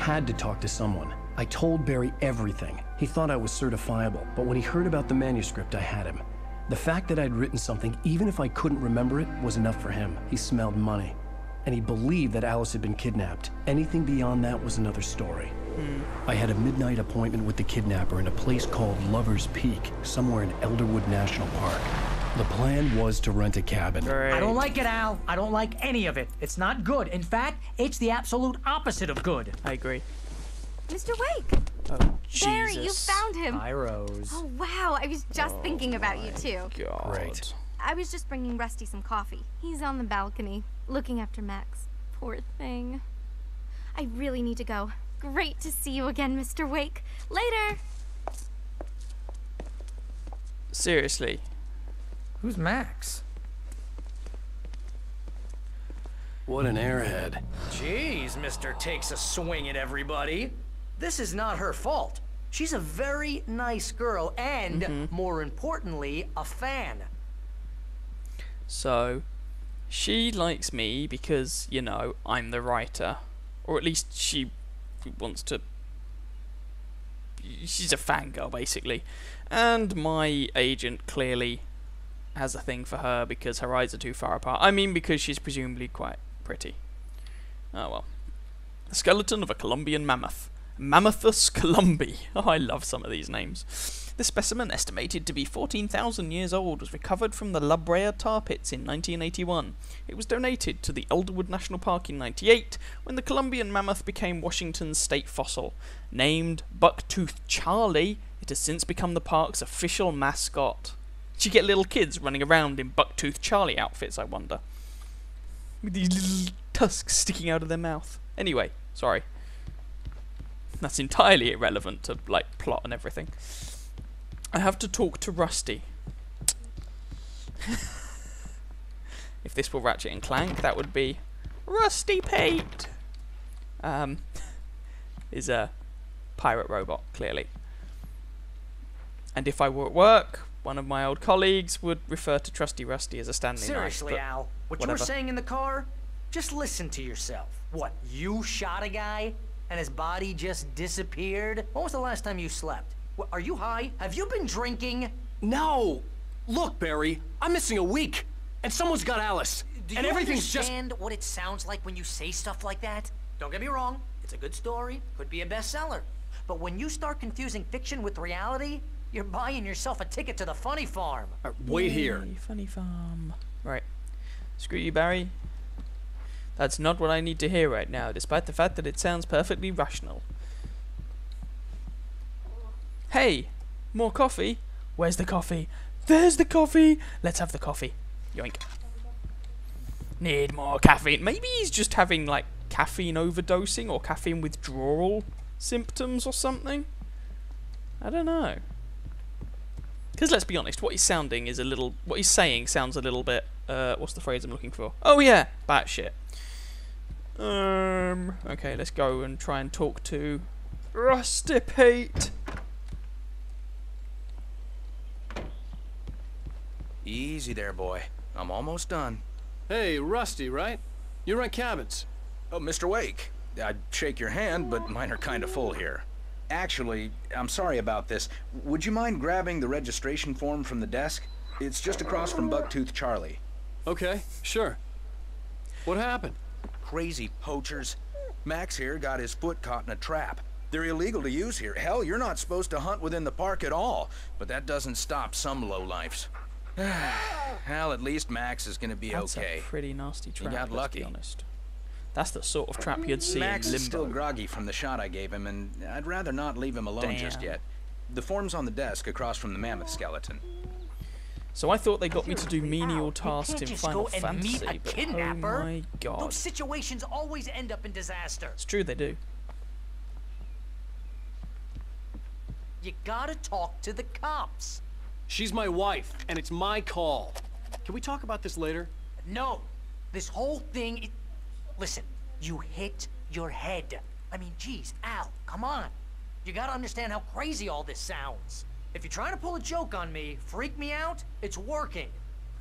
had to talk to someone. I told Barry everything. He thought I was certifiable, but when he heard about the manuscript, I had him. The fact that I'd written something, even if I couldn't remember it, was enough for him. He smelled money. And he believed that Alice had been kidnapped. Anything beyond that was another story. I had a midnight appointment with the kidnapper in a place called Lover's Peak, somewhere in Elderwood National Park. The plan was to rent a cabin. I don't like it, Al. I don't like any of it. It's not good. In fact, it's the absolute opposite of good. I agree. Mr. Wake! Oh, Jesus. Barry, you found him. Hi, Rose. Oh, wow. I was just thinking about you, too. God. Great. I was just bringing Rusty some coffee. He's on the balcony, looking after Max. Poor thing. I really need to go. Great to see you again, Mr. Wake. Later! Seriously. Who's Max? What an airhead. Jeez, Mr. Takes a swing at everybody. This is not her fault. She's a very nice girl and, more importantly, a fan. So, she likes me because, you know, I'm the writer. Or at least she wants to... She's a fangirl, basically. And my agent clearly has a thing for her because her eyes are too far apart. I mean, because she's presumably quite pretty. Oh well. The skeleton of a Colombian mammoth. Mammothus columbi. Oh, I love some of these names. This specimen, estimated to be 14,000 years old, was recovered from the La Brea tar pits in 1981. It was donated to the Elderwood National Park in 98, when the Colombian mammoth became Washington's state fossil. Named Bucktooth Charlie, it has since become the park's official mascot. Did you get little kids running around in Bucktooth Charlie outfits, I wonder? With these little tusks sticking out of their mouth. Anyway, sorry. That's entirely irrelevant to, like, plot and everything. I have to talk to Rusty. If this were Ratchet and Clank, that would be Rusty Pate. Is a pirate robot, clearly. And if I were at work, one of my old colleagues would refer to Trusty Rusty as a Stanley Seriously, knife. Al, what whatever. you were saying in the car? Just listen to yourself. What, you shot a guy and his body just disappeared? When was the last time you slept? What, are you high? Have you been drinking? No! Look, Barry, I'm missing a week, and someone's got Alice. Do and you everything's understand what it sounds like when you say stuff like that? Don't get me wrong, it's a good story, could be a bestseller. But when you start confusing fiction with reality, you're buying yourself a ticket to the funny farm. Wait here. Yay, funny farm. Right. Screw you, Barry. That's not what I need to hear right now, despite the fact that it sounds perfectly rational. Hey! More coffee? Where's the coffee? There's the coffee! Let's have the coffee. Yoink. Need more caffeine. Maybe he's just having, like, caffeine overdosing or caffeine withdrawal symptoms or something? I don't know. Because let's be honest, what he's saying sounds a little bit, what's the phrase I'm looking for? Oh yeah, batshit. Okay, let's go and try and talk to Rusty Pate. Easy there, boy. I'm almost done. Hey, Rusty, right? You rent cabins. Oh, Mr. Wake. I'd shake your hand, but mine are kind of full here. Actually, I'm sorry about this. Would you mind grabbing the registration form from the desk? It's just across from Bucktooth Charlie. Okay, sure. What happened? Crazy poachers. Max here got his foot caught in a trap. They're illegal to use here. Hell, you're not supposed to hunt within the park at all. But that doesn't stop some lowlifes. Well, at least Max is gonna be That's okay. a pretty nasty trap, got let's lucky. be honest. That's the sort of trap you'd see Max in is still Limbo. groggy from the shot I gave him, and I'd rather not leave him alone just Damn. yet. The form's on the desk across from the mammoth skeleton. So I thought they got me to do menial tasks can't in just Final go and Fantasy, meet a but kidnapper. oh my god. Those situations always end up in disaster. It's true, they do. You gotta talk to the cops. She's my wife, and it's my call. Can we talk about this later? No, this whole thing, listen, you hit your head. I mean, geez, Al, come on. You gotta understand how crazy all this sounds. If you're trying to pull a joke on me, freak me out, it's working.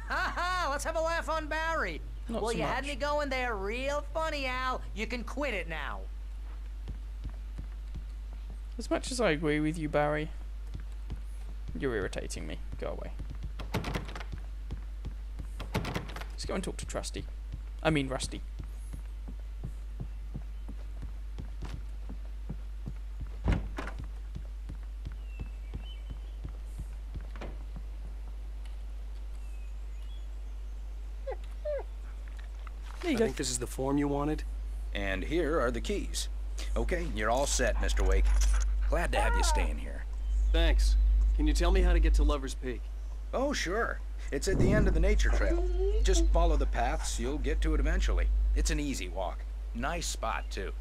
Ha ha, let's have a laugh on Barry. Not Well, so you had much. me going there real funny, Al. You can quit it now. As much as I agree with you, Barry, you're irritating me. Go away. Let's go and talk to Rusty. There you I go. think this is the form you wanted. And here are the keys. Okay, you're all set, Mr. Wake. Glad to have you staying here. Thanks. Can you tell me how to get to Lover's Peak? Oh, sure. It's at the end of the nature trail. Just follow the paths, you'll get to it eventually. It's an easy walk. Nice spot, too.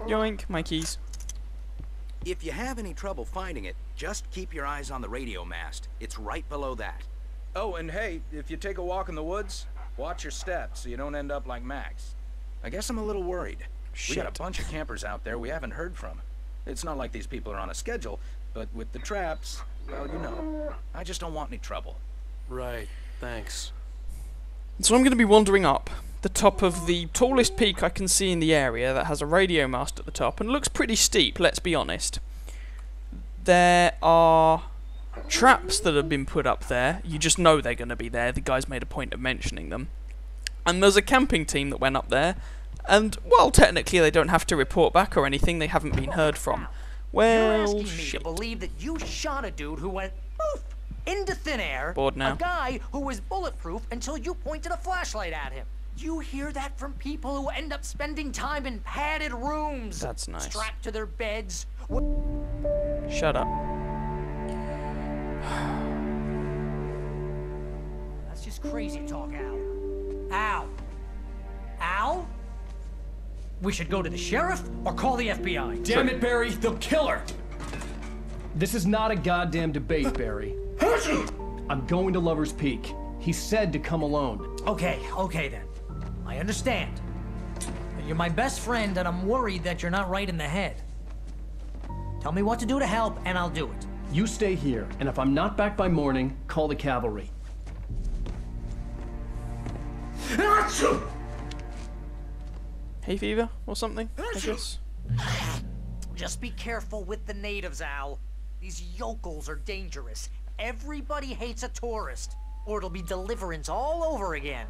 Yoink, my keys. If you have any trouble finding it, just keep your eyes on the radio mast. It's right below that. Oh, and hey, if you take a walk in the woods, watch your steps so you don't end up like Max. I guess I'm a little worried. We got Shit. a bunch of campers out there we haven't heard from. It's not like these people are on a schedule, but with the traps, well, you know, I just don't want any trouble. Right. Thanks. So I'm going to be wandering up the top of the tallest peak I can see in the area that has a radio mast at the top and looks pretty steep, let's be honest. There are traps that have been put up there. You just know they're going to be there. The guys made a point of mentioning them. And there's a camping team that went up there. And, well, technically they don't have to report back or anything. They haven't been heard from. You're Well, asking me shit. to believe that you shot a dude who went poof into thin air. Bored now. A guy who was bulletproof until you pointed a flashlight at him. You hear that from people who end up spending time in padded rooms. That's nice. Strapped to their beds. Shut up. That's just crazy talk, Al. Al? Al? We should go to the sheriff or call the FBI. Damn it, Barry, they'll kill her! This is not a goddamn debate, Barry. I'm going to Lover's Peak. He said to come alone. Okay then. I understand. You're my best friend, and I'm worried that you're not right in the head. Tell me what to do to help, and I'll do it. You stay here, and if I'm not back by morning, call the cavalry. Hay fever or something, I guess. Just be careful with the natives, Al. These yokels are dangerous. Everybody hates a tourist, or it'll be Deliverance all over again.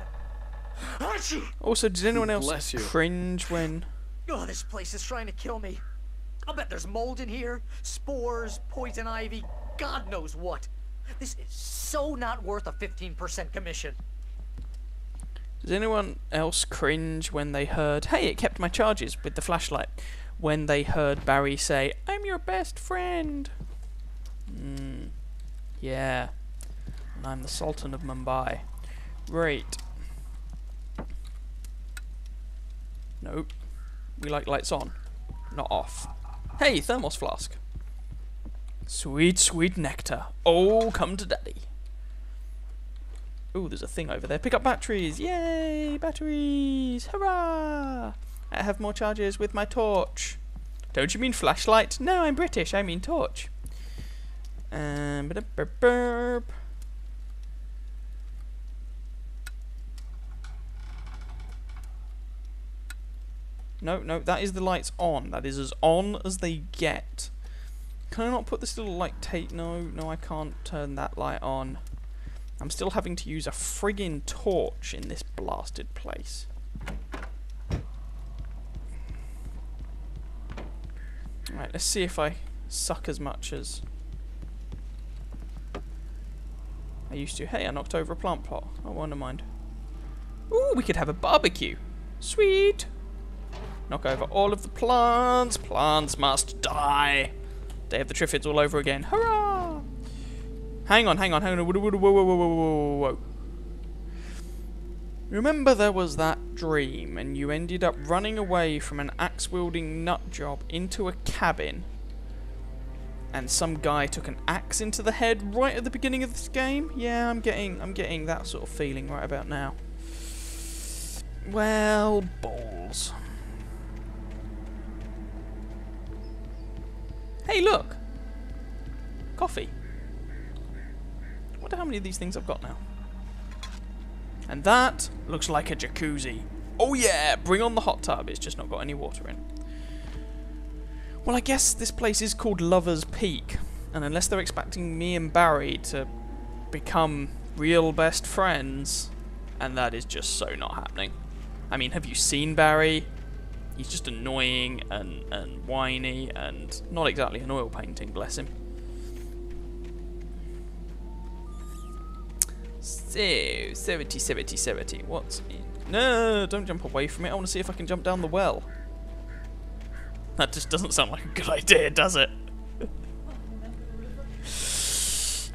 Also, did anyone Bless else you. cringe when... Oh, this place is trying to kill me. I'll bet there's mold in here, spores, poison ivy, God knows what. This is so not worth a 15% commission. Does anyone else cringe when they heard, hey, it kept my charges with the flashlight, when they heard Barry say, I'm your best friend? Yeah. And I'm the Sultan of Mumbai. Right. Nope. We like lights on, not off. Hey, thermos flask. Sweet, sweet nectar. Oh, come to daddy. Ooh, there's a thing over there. Pick up batteries. Yay, batteries. Hurrah. I have more charges with my torch. Don't you mean flashlight? No, I'm British. I mean torch. Ba-da-burp. No, that is the lights on. That is as on as they get. Can I not put this little light tape? No, I can't turn that light on. I'm still having to use a friggin' torch in this blasted place. Right, let's see if I suck as much as I used to. Hey, I knocked over a plant pot. Oh, well, never mind. Ooh, we could have a barbecue. Sweet. Knock over all of the plants. Plants must die. Day of the Triffids all over again. Hurrah! Hang on. Whoa. Remember there was that dream and you ended up running away from an axe-wielding nut job into a cabin and some guy took an axe into the head right at the beginning of this game? Yeah, I'm getting that sort of feeling right about now. Well, balls. Hey, look! Coffee. I wonder how many of these things I've got now. And that looks like a jacuzzi. Oh yeah, bring on the hot tub. It's just not got any water in. Well, I guess this place is called Lover's Peak, and unless they're expecting me and Barry to become real best friends, and that is just so not happening. I mean, have you seen Barry? He's just annoying and whiny and not exactly an oil painting, bless him. So, 70. What's in... No, don't jump away from it. I want to see if I can jump down the well. That just doesn't sound like a good idea, does it?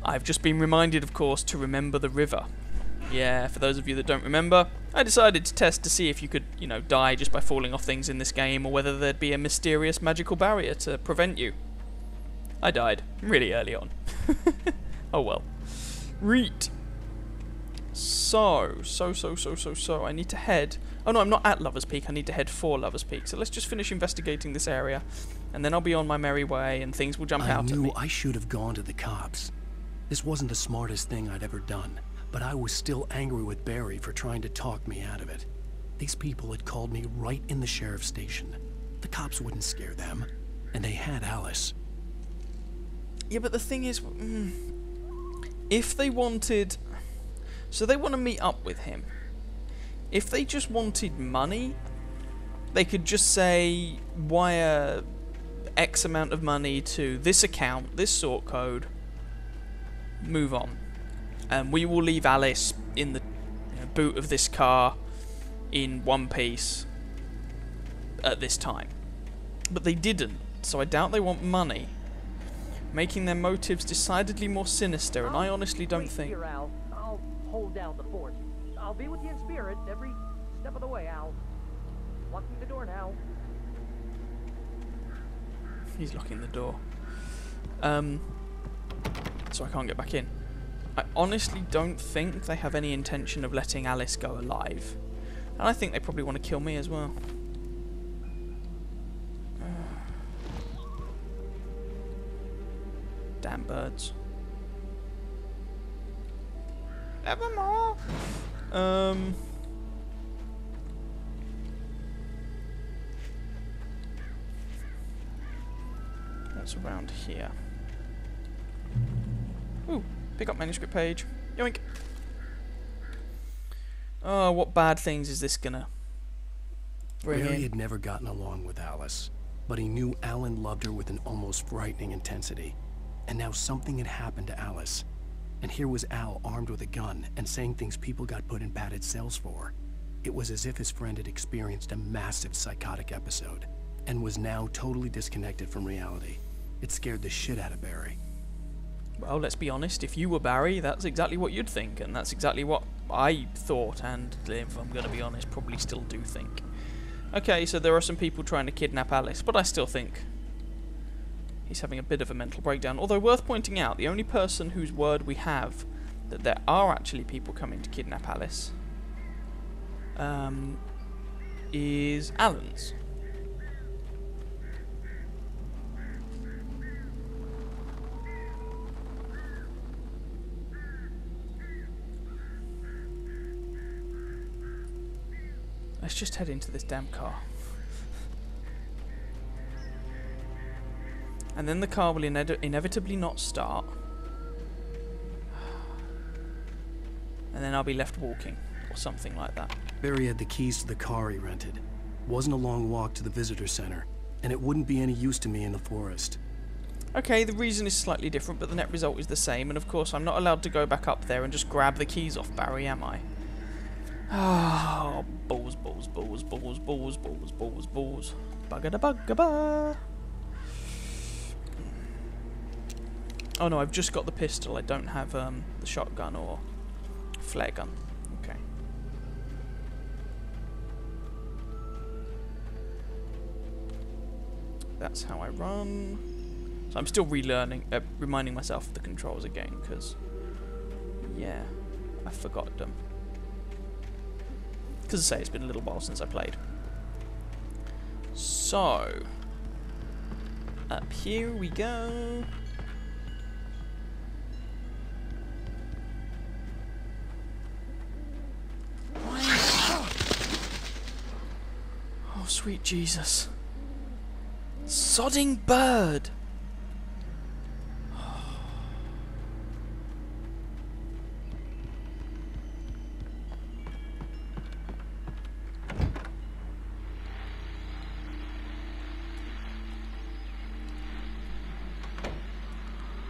I've just been reminded, of course, to remember the river. Yeah, for those of you that don't remember, I decided to test to see if you could, you know, die just by falling off things in this game, or whether there'd be a mysterious magical barrier to prevent you. I died really early on. Oh well. Reet. So, I need to head... Oh no, I'm not at Lover's Peak, I need to head for Lover's Peak. So let's just finish investigating this area, and then I'll be on my merry way, and things will jump out at me. I knew I should have gone to the cops. This wasn't the smartest thing I'd ever done, but I was still angry with Barry for trying to talk me out of it. These people had called me right in the sheriff's station. The cops wouldn't scare them, and they had Alice. Yeah, but the thing is, if they wanted... So they want to meet up with him. If they just wanted money, they could just say, wire X amount of money to this account, this sort code, move on. And we will leave Alice in the boot of this car in one piece at this time. But they didn't, so I doubt they want money, making their motives decidedly more sinister, and I honestly don't think... Here, Al. I'll hold down the fort. I'll be with you in spirit every step of the way, Al. Locking the door now. He's locking the door. So I can't get back in. I honestly don't think they have any intention of letting Alice go alive. And I think they probably want to kill me as well. Damn birds. Nevermore. What's around here? Ooh, pick up manuscript page. Yoink. Oh, what bad things is this gonna bring in? Barry had never gotten along with Alice, but he knew Alan loved her with an almost frightening intensity. And now something had happened to Alice. And here was Al armed with a gun and saying things people got put in padded cells for. It was as if his friend had experienced a massive psychotic episode and was now totally disconnected from reality. It scared the shit out of Barry. Well, let's be honest, if you were Barry, that's exactly what you'd think, and that's exactly what I thought, and if I'm going to be honest, probably still do think. Okay, so there are some people trying to kidnap Alice, but I still think he's having a bit of a mental breakdown. Although, worth pointing out, the only person whose word we have that there are actually people coming to kidnap Alice is Alan's. Let's just head into this damn car. And then the car will inevitably not start. And then I'll be left walking, or something like that. Barry had the keys to the car he rented. Wasn't a long walk to the visitor center, and it wouldn't be any use to me in the forest. Okay, the reason is slightly different, but the net result is the same, and of course I'm not allowed to go back up there and just grab the keys off Barry, am I? Oh, balls. Bugga-da-bugga-ba. Oh no, I've just got the pistol. I don't have the shotgun or flare gun. Okay. That's how I run. So I'm still relearning, reminding myself of the controls again, because, yeah, I forgot them. Because I say, it's been a little while since I played. So, up here we go. Oh, sweet Jesus. Sodding bird!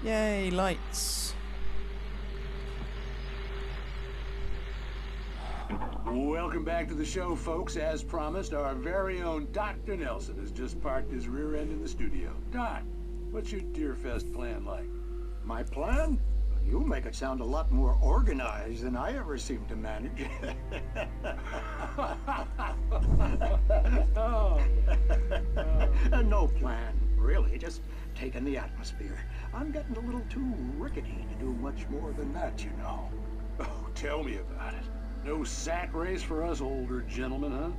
Yay, lights. Welcome back to the show, folks. As promised, our very own Dr. Nelson has just parked his rear end in the studio. Doc, what's your Deerfest plan like? My plan? You make it sound a lot more organized than I ever seem to manage. No plan, really. Just taking the atmosphere. I'm getting a little too rickety to do much more than that, you know. Oh, tell me about it. No sack race for us older gentlemen,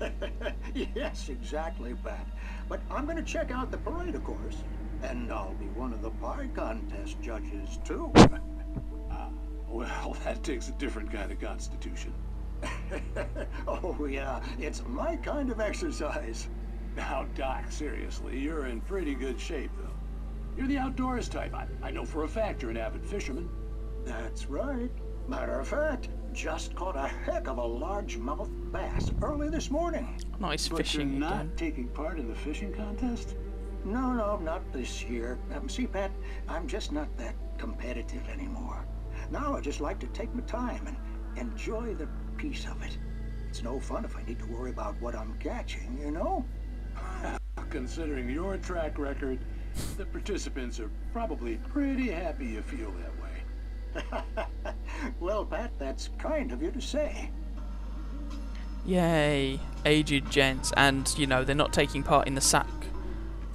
huh? Yes, exactly, Pat. But I'm gonna check out the parade, of course. And I'll be one of the pie contest judges, too. Well, that takes a different kind of constitution. Oh, yeah. It's my kind of exercise. Now, Doc, seriously, you're in pretty good shape, though. You're the outdoors type. I know for a fact you're an avid fisherman. That's right. Matter of fact, just caught a heck of a largemouth bass early this morning. Nice But fishing you're not again. taking part in the fishing contest? No, not this year. See, Pat, I'm just not that competitive anymore. Now I just like to take my time and enjoy the peace of it. It's no fun if I need to worry about what I'm catching, you know? Considering your track record, the participants are probably pretty happy you feel that way. Well, Pat, that's kind of you to say. Yay, aged gents, and you know they're not taking part in the sack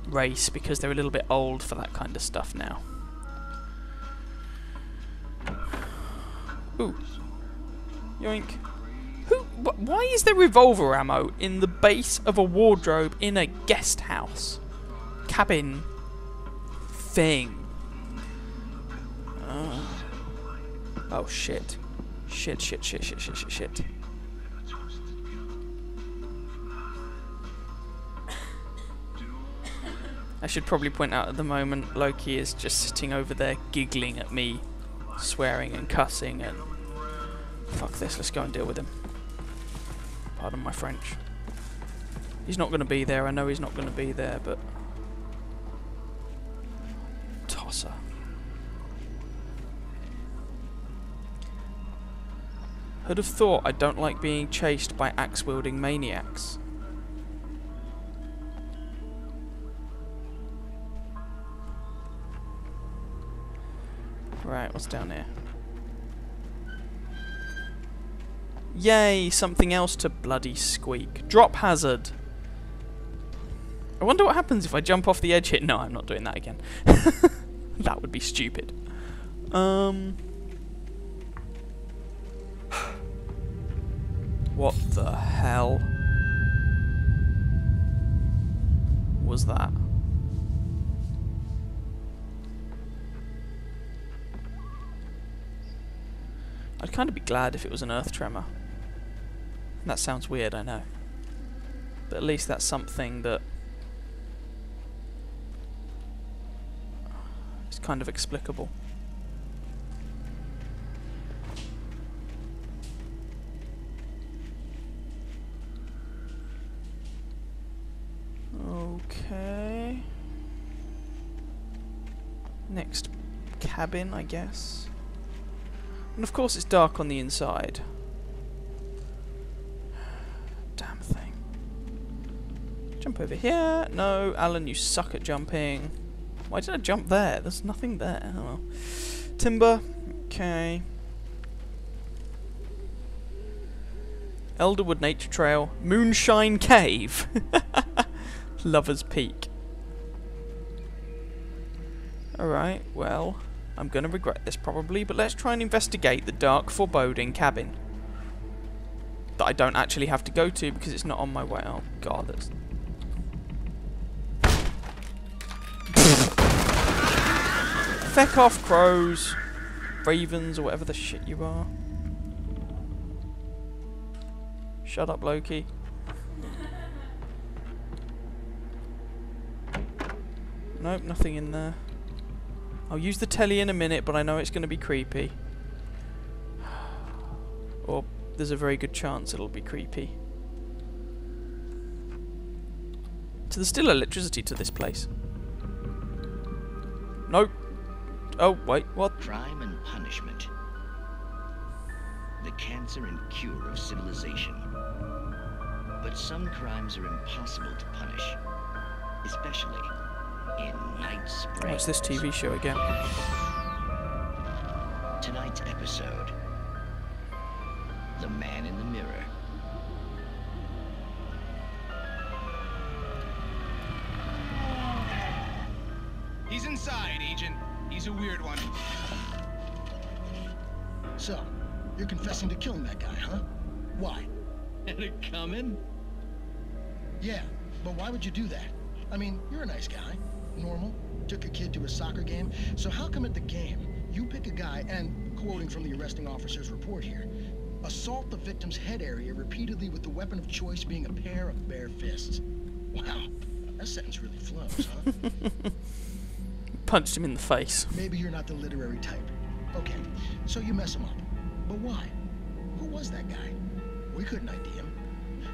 race because they're a little bit old for that kind of stuff now. Ooh, yoink. Why is there revolver ammo in the base of a wardrobe in a guest house cabin thing? Oh shit. Shit. I should probably point out at the moment Loki is just sitting over there giggling at me, swearing and cussing, and fuck this, let's go and deal with him. Pardon my French. He's not going to be there, I know he's not going to be there, but tosser. Who'd have thought I don't like being chased by axe-wielding maniacs? Right, what's down here? Yay, something else to bloody squeak. Drop hazard. I wonder what happens if I jump off the edge here. No, I'm not doing that again. That would be stupid. What the hell was that? I'd kind of be glad if it was an earth tremor. That sounds weird, I know. But at least that's something that is kind of explicable. Okay. Next cabin, I guess. And of course it's dark on the inside. Damn thing. Jump over here. No, Alan, you suck at jumping. Why did I jump there? There's nothing there. Oh well. Timber. Okay. Elderwood Nature Trail. Moonshine Cave. Lover's Peak. Alright, well, I'm going to regret this probably, but let's try and investigate the dark, foreboding cabin. That I don't actually have to go to because it's not on my way. Oh god, that's... Feck off, crows. Ravens, or whatever the shit you are. Shut up, Loki. Nope, nothing in there. I'll use the telly in a minute, but I know it's going to be creepy. Or there's a very good chance it'll be creepy. So there's still electricity to this place. Nope. Oh, wait, what? Crime and punishment. The cancer and cure of civilization. But some crimes are impossible to punish. Especially in Night Springs. What's this TV show again? Tonight's episode. The Man in the Mirror. He's inside, Agent. He's a weird one. So, you're confessing to killing that guy, huh? Why? Had it coming? Yeah, but why would you do that? I mean, you're a nice guy. Normal. Took a kid to a soccer game. So how come at the game, you pick a guy and, quoting from the arresting officer's report here, assault the victim's head area repeatedly with the weapon of choice being a pair of bare fists? Wow, that sentence really flows, huh? Punched him in the face. Maybe you're not the literary type. Okay, so you mess him up. But why? Who was that guy? We couldn't ID him.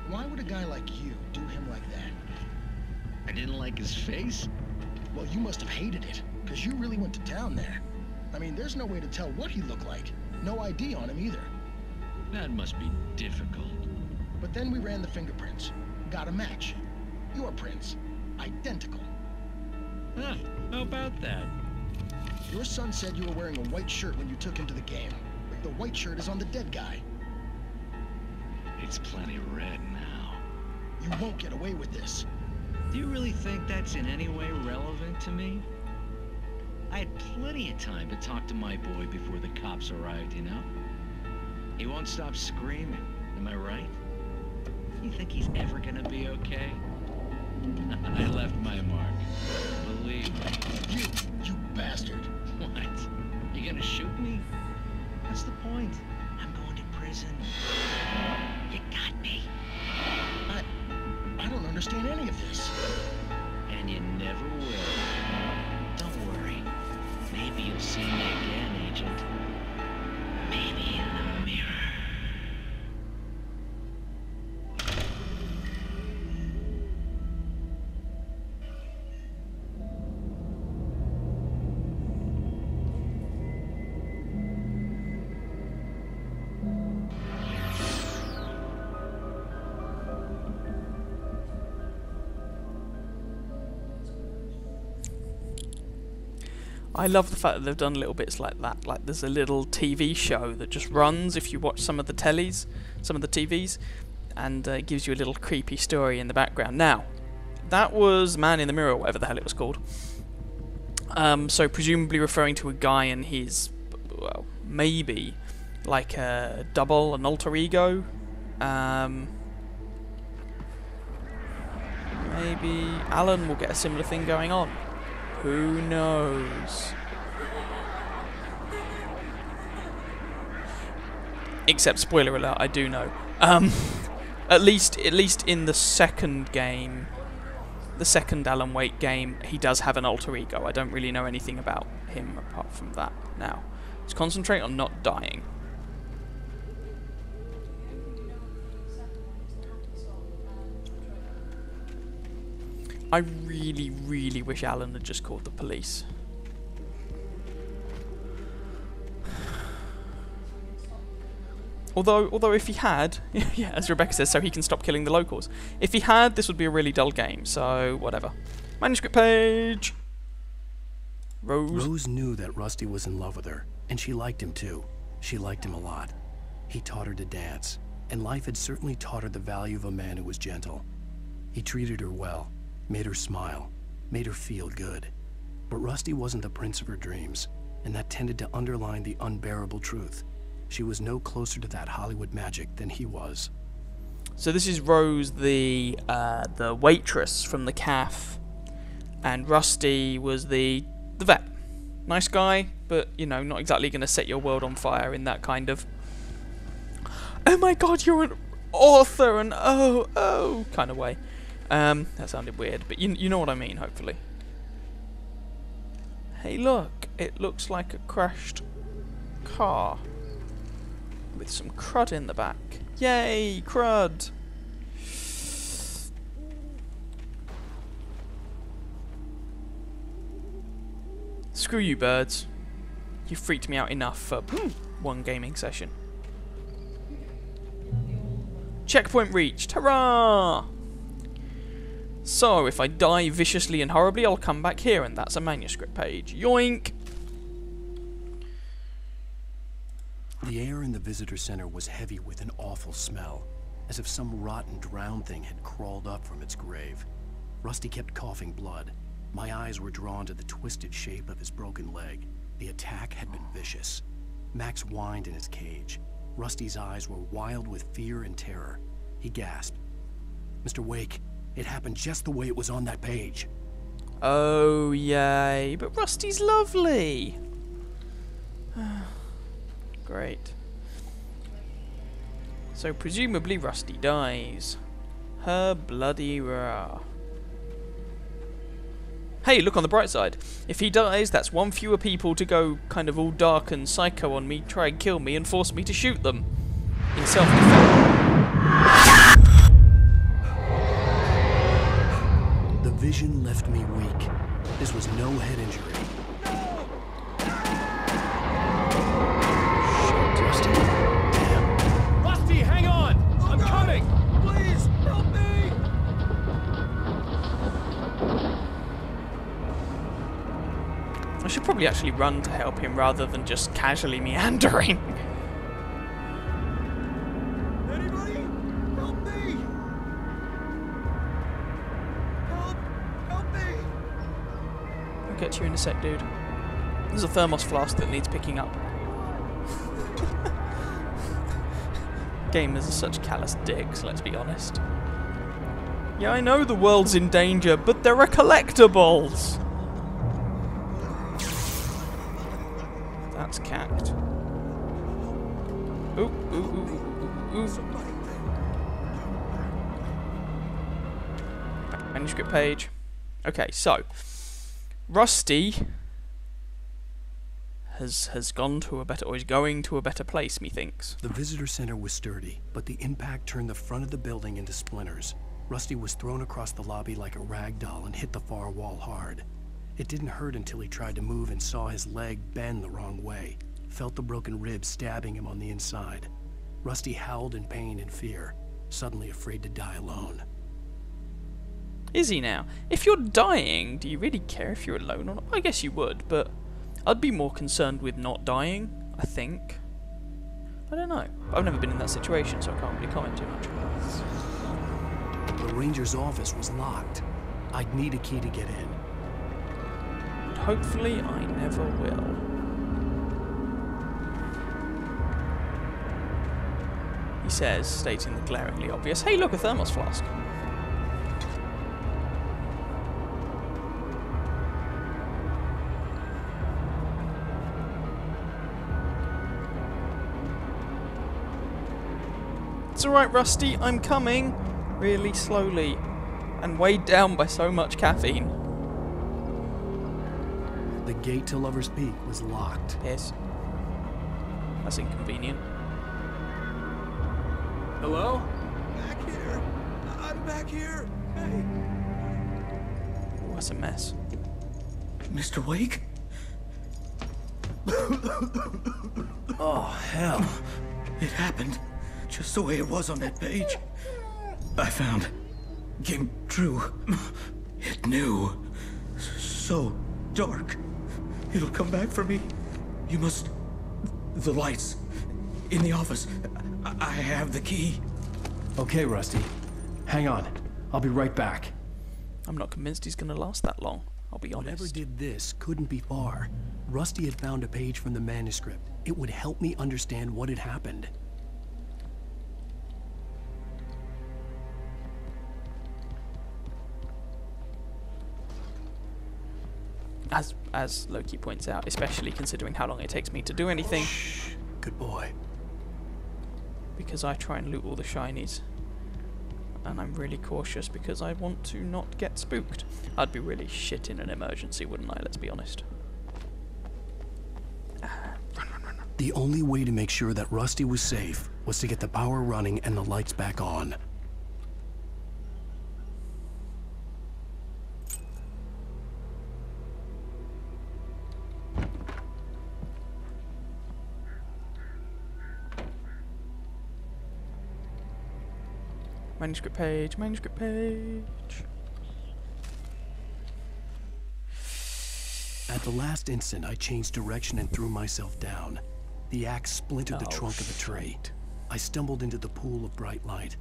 Why would a guy like you do him like that? I didn't like his face? Well, you must have hated it, because you really went to town there. I mean, there's no way to tell what he looked like. No ID on him either. That must be difficult. But then we ran the fingerprints. Got a match. Your prints. Identical. Huh, how about that? Your son said you were wearing a white shirt when you took him to the game. The white shirt is on the dead guy. It's plenty red now. You won't get away with this. Do you really think that's in any way relevant to me? I had plenty of time to talk to my boy before the cops arrived, you know? He won't stop screaming, am I right? You think he's ever gonna be okay? I left my mark. Believe me. You bastard. What? You gonna shoot me? What's the point? I'm going to prison. You got me. I don't understand any of this. And you never will. Don't worry. Maybe you'll see me again, Agent. Maybe in the mirror. I love the fact that they've done little bits like that. Like there's a little TV show that just runs if you watch some of the tellies, some of the TVs, and it gives you a little creepy story in the background. Now, that was Man in the Mirror, whatever the hell it was called. So presumably referring to a guy and his, well, maybe like a double, an alter ego. Maybe Alan will get a similar thing going on. Who knows? Except, spoiler alert, I do know. At least in the second game, the second Alan Wake game, he does have an alter ego. I don't really know anything about him apart from that now. Let's concentrate on not dying. I really, really wish Alan had just called the police. Although if he had, yeah, as Rebecca says, so he can stop killing the locals. If he had, this would be a really dull game, so whatever. Manuscript page! Rose knew that Rusty was in love with her, and she liked him too. She liked him a lot. He taught her to dance, and life had certainly taught her the value of a man who was gentle. He treated her well, made her smile, made her feel good. But Rusty wasn't the prince of her dreams, and that tended to underline the unbearable truth. She was no closer to that Hollywood magic than he was. So this is Rose, the waitress from the cafe, and Rusty was the vet. Nice guy, but, you know, not exactly going to set your world on fire in that kind of, oh my god, you're an author, and oh, kind of way. That sounded weird, but you know what I mean, hopefully. Hey look, it looks like a crashed car with some crud in the back. Yay, crud! Screw you, birds. You freaked me out enough for one gaming session. Checkpoint reached! Hurrah! So, if I die viciously and horribly, I'll come back here, and that's a manuscript page. Yoink! The air in the visitor center was heavy with an awful smell, as if some rotten drowned thing had crawled up from its grave. Rusty kept coughing blood. My eyes were drawn to the twisted shape of his broken leg. The attack had been vicious. Max whined in his cage. Rusty's eyes were wild with fear and terror. He gasped. "Mr. Wake, it happened just the way it was on that page." Oh, yay. But Rusty's lovely. Great. So presumably Rusty dies. Her bloody rah. Hey, look on the bright side. If he dies, that's one fewer people to go kind of all dark and psycho on me, try and kill me, and force me to shoot them. In self-defense. The vision left me weak. This was no head injury. Shit, Rusty. Damn. Rusty, hang on! I'm coming! Please, help me! I should probably actually run to help him rather than just casually meandering. Anybody? Help me! Help me! I'll get to you in a sec, dude. There's a thermos flask that needs picking up. Gamers are such callous dicks, let's be honest. Yeah, I know the world's in danger, but there are collectibles! That's cacked. Ooh, ooh, ooh, ooh, ooh. Manuscript page. Okay, so Rusty has gone to a better, or is going to a better place, methinks. The visitor center was sturdy, but the impact turned the front of the building into splinters. Rusty was thrown across the lobby like a rag doll and hit the far wall hard. It didn't hurt until he tried to move and saw his leg bend the wrong way. Felt the broken rib stabbing him on the inside. Rusty howled in pain and fear, suddenly afraid to die alone. Is he now? If you're dying, do you really care if you're alone or not? I guess you would, but I'd be more concerned with not dying, I think. I don't know. I've never been in that situation, so I can't really comment too much. The ranger's office was locked. I'd need a key to get in. And hopefully I never will. He says, stating the glaringly obvious, hey look, a thermos flask. It's alright, Rusty, I'm coming. Really slowly. And weighed down by so much caffeine. The gate to Lover's Peak was locked. Yes. That's inconvenient. Hello? Back here. I'm back here. Hey. Oh, that's a mess. Mr. Wake? Oh, hell. It happened just the way it was on that page. I found. Came true. It knew. So dark. It'll come back for me. You must... The lights. In the office. I have the key. Okay, Rusty. Hang on. I'll be right back. I'm not convinced he's going to last that long, I'll be honest. Whoever did this couldn't be far. Rusty had found a page from the manuscript. It would help me understand what had happened. As Loki points out, especially considering how long it takes me to do anything. Shh. Good boy. Because I try and loot all the shinies. And I'm really cautious because I want to not get spooked. I'd be really shit in an emergency, wouldn't I? Let's be honest. The only way to make sure that Rusty was safe was to get the power running and the lights back on. Manuscript page, manuscript page. At the last instant, I changed direction and threw myself down. The axe splintered the trunk of a tree. I stumbled into the pool of bright light.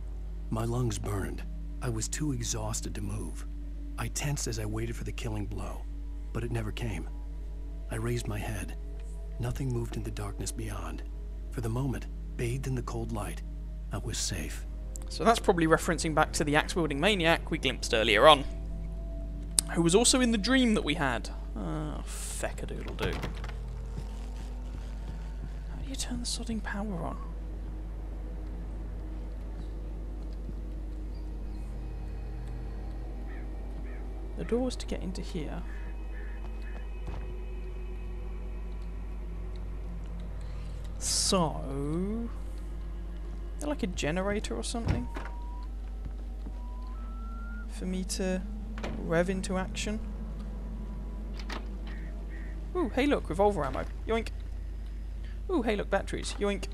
My lungs burned. I was too exhausted to move. I tensed as I waited for the killing blow, but it never came. I raised my head. Nothing moved in the darkness beyond. For the moment, bathed in the cold light, I was safe. So that's probably referencing back to the axe-wielding maniac we glimpsed earlier on, who was also in the dream that we had. Oh, feck-a-doodle-doo. How do you turn the sodding power on? The door's to get into here. So... is there like a generator or something? For me to rev into action? Ooh, hey look, revolver ammo. Yoink. Ooh, hey look, batteries. Yoink.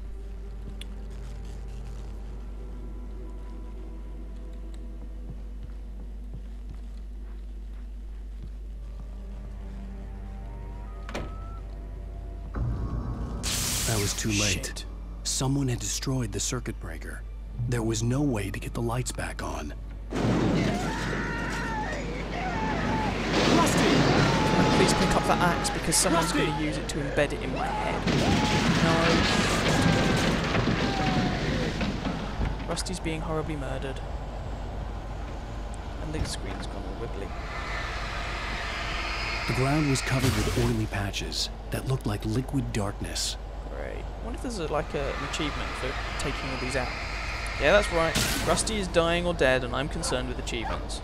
I was too late. Shit. Someone had destroyed the circuit breaker. There was no way to get the lights back on. Please pick up that axe because someone's going to use it to embed it in my head. No. Rusty's being horribly murdered. And the screen's gone all wibbly. The ground was covered with oily patches that looked like liquid darkness. Great. I wonder if there's an achievement for taking all these out. Yeah, that's right. Rusty is dying or dead and I'm concerned with achievements.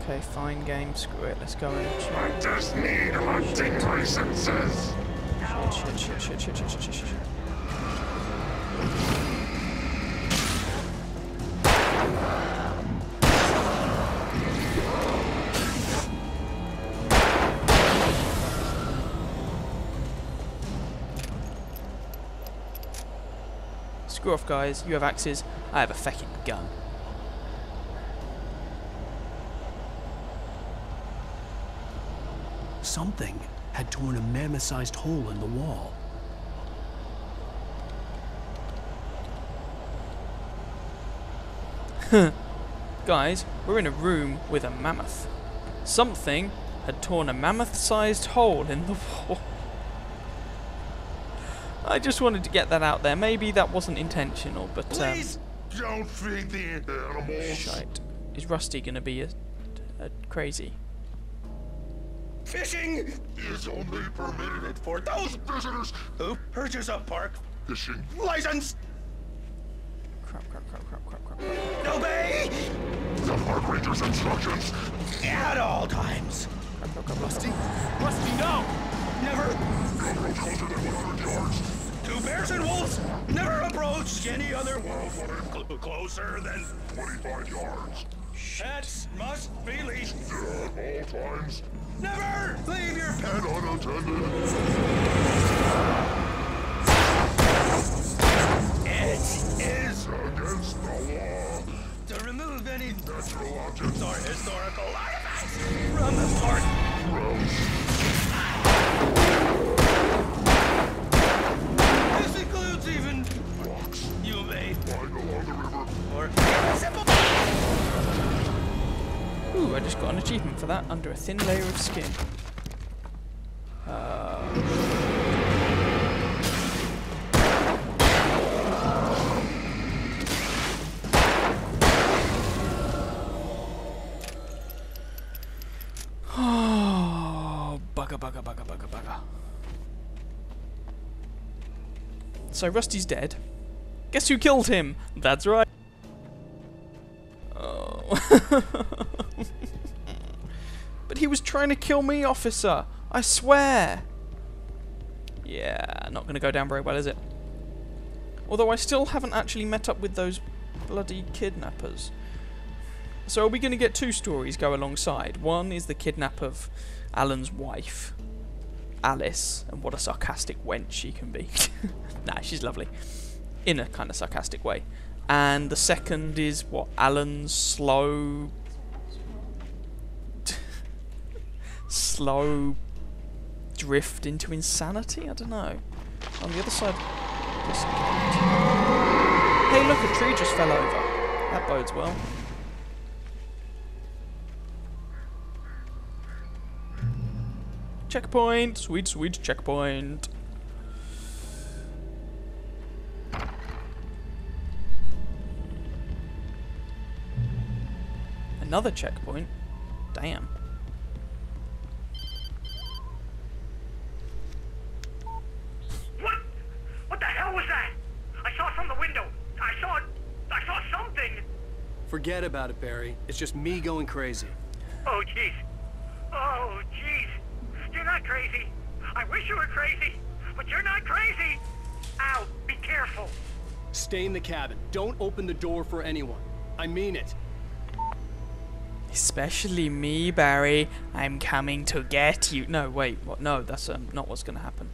Okay, fine game, screw it, let's go in. I just need hunting licenses. Shit. Screw off, guys, you have axes, I have a fecking gun. Something had torn a mammoth-sized hole in the wall. Guys, we're in a room with a mammoth. Something had torn a mammoth-sized hole in the wall. I just wanted to get that out there. Maybe that wasn't intentional, but please don't feed the animals. Shite. Is Rusty gonna be a crazy? Fishing is only permitted for those visitors who purchase a park fishing license. Crap. Obey the park ranger's instructions at all times. Crap. Rusty, no! Never! Never closer than 100 yards. 2 bears and wolves never approach any other wolf closer than 25 yards. Pets must be leashed At all times. Never leave your pet unattended. It is against the law to remove any natural objects or historical artifacts from the park. This includes even rocks. You may Lying along the river. Or simple. Ooh, I just got an achievement for that, under a thin layer of skin. Bugger, bugger, bugger, bugger, bugger. So Rusty's dead. Guess who killed him? That's right. Oh. But he was trying to kill me, officer. I swear. Yeah, not going to go down very well, is it? Although I still haven't actually met up with those bloody kidnappers. So are we going to get two stories go alongside? One is the kidnap of Alan's wife, Alice, and what a sarcastic wench she can be. Nah, she's lovely. In a kind of sarcastic way. And the second is what? Alan's slow drift into insanity? I don't know. On the other side of this gate. Hey look, a tree just fell over. That bodes well. Checkpoint! Sweet, sweet checkpoint. Another checkpoint? Damn. What the hell was that? I saw from the window. I saw something. Forget about it, Barry. It's just me going crazy. Oh, jeez. Oh, jeez. You're not crazy. I wish you were crazy, but you're not crazy. Ow, be careful. Stay in the cabin. Don't open the door for anyone. I mean it. Especially me, Barry. I'm coming to get you. No, wait. What? No, that's not what's going to happen.